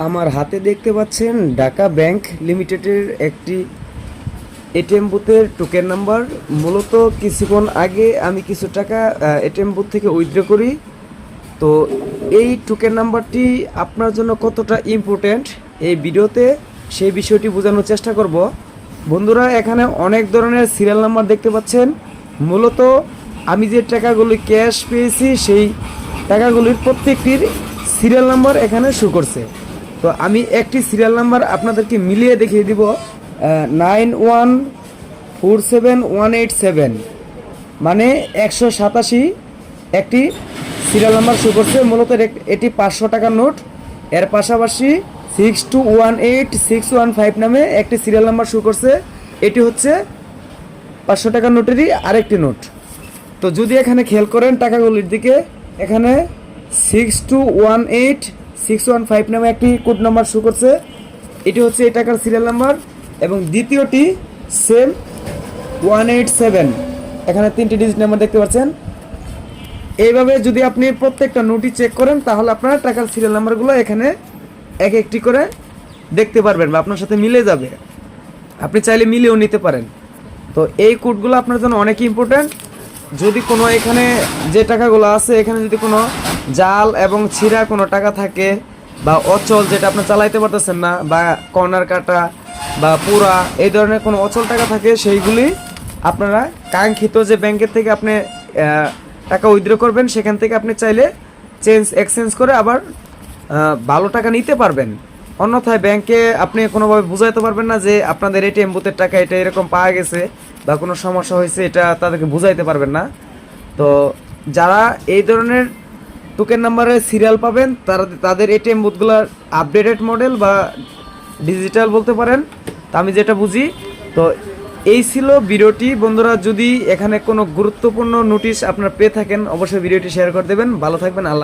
আমার হাতে দেখতে পাচ্ছেন ঢাকা ব্যাংক লিমিটেডের একটি এটিএম বুথের টোকেন নাম্বার। মূলত কিছুক্ষণ আগে আমি কিছু টাকা এটিএম বুথ থেকে উইথড্র করি। তো এই টোকেন নাম্বারটি আপনার জন্য কতটা ইম্পর্ট্যান্ট এই ভিডিওতে সেই বিষয়টি বোঝানোর চেষ্টা করব। বন্ধুরা, এখানে অনেক ধরনের সিরিয়াল নাম্বার দেখতে পাচ্ছেন। মূলত আমি যে টাকাগুলি ক্যাশ পেয়েছি সেই টাকাগুলির প্রত্যেকটির সিরিয়াল নাম্বার এখানে শো করছে। তো আমি একটি সিরিয়াল নাম্বার আপনাদেরকে মিলিয়ে দেখিয়ে দিব। 9147 মানে 187 একটি সিরিয়াল নাম্বার শো করছে। মূলত এটি 500 টাকার নোট। এর পাশাপাশি 62186115 নামে একটি সিরিয়াল নাম্বার শো করছে। এটি হচ্ছে 500 টাকার নোটেরই আরেকটি নোট। তো যদি এখানে খেয়াল করেন টাকাগুলির দিকে, এখানে 62186115 নামে একটি কোড নাম্বার শো করছে। এটি হচ্ছে এই টাকার সিরিয়াল নাম্বার। এবং দ্বিতীয়টি সেম 187, এখানে 3টি ডিজিট নাম্বার দেখতে পাচ্ছেন। এইভাবে যদি আপনি প্রত্যেকটা নোটই চেক করেন তাহলে আপনার টাকার সিরিয়াল নাম্বারগুলো এখানে এক একটি করে দেখতে পারবেন বা আপনার সাথে মিলে যাবে। আপনি চাইলে মিলিয়েও নিতে পারেন। তো এই কোডগুলো আপনার জন্য অনেক ইম্পর্ট্যান্ট। যদি কোনো এখানে যে টাকাগুলো আছে এখানে যদি কোনো জাল এবং ছিঁড়া কোনো টাকা থাকে বা অচল, যেটা আপনি চালাইতে পারতেছেন না, বা কর্নার কাটা বা পুরা এই ধরনের কোনো অচল টাকা থাকে, সেইগুলি আপনারা কাঙ্ক্ষিত যে ব্যাংকের থেকে আপনি টাকা উইথড্র করবেন সেখান থেকে আপনি চাইলে এক্সচেঞ্জ করে আবার ভালো টাকা নিতে পারবেন। অন্যথায় ব্যাংকে আপনি কোনোভাবে বুঝাইতে পারবেন না যে আপনাদের এটিএম বুথের টাকা এটা এরকম পাওয়া গেছে বা কোনো সমস্যা হয়েছে, এটা তাদেরকে বুঝাইতে পারবেন না। তো যারা এই ধরনের টোকেন নাম্বারে সিরিয়াল পাবেন তাদের এটিএম বুথগুলোর আপডেটেড মডেল বা ডিজিটাল বলতে পারেন। তা আমি যেটা বুঝি। তো এই ছিল ভিডিওটি। বন্ধুরা, যদি এখানে কোনো গুরুত্বপূর্ণ নোটিশ আপনারা পেয়ে থাকেন অবশ্যই ভিডিওটি শেয়ার করে দেবেন। ভালো থাকবেন। আল্লাহ।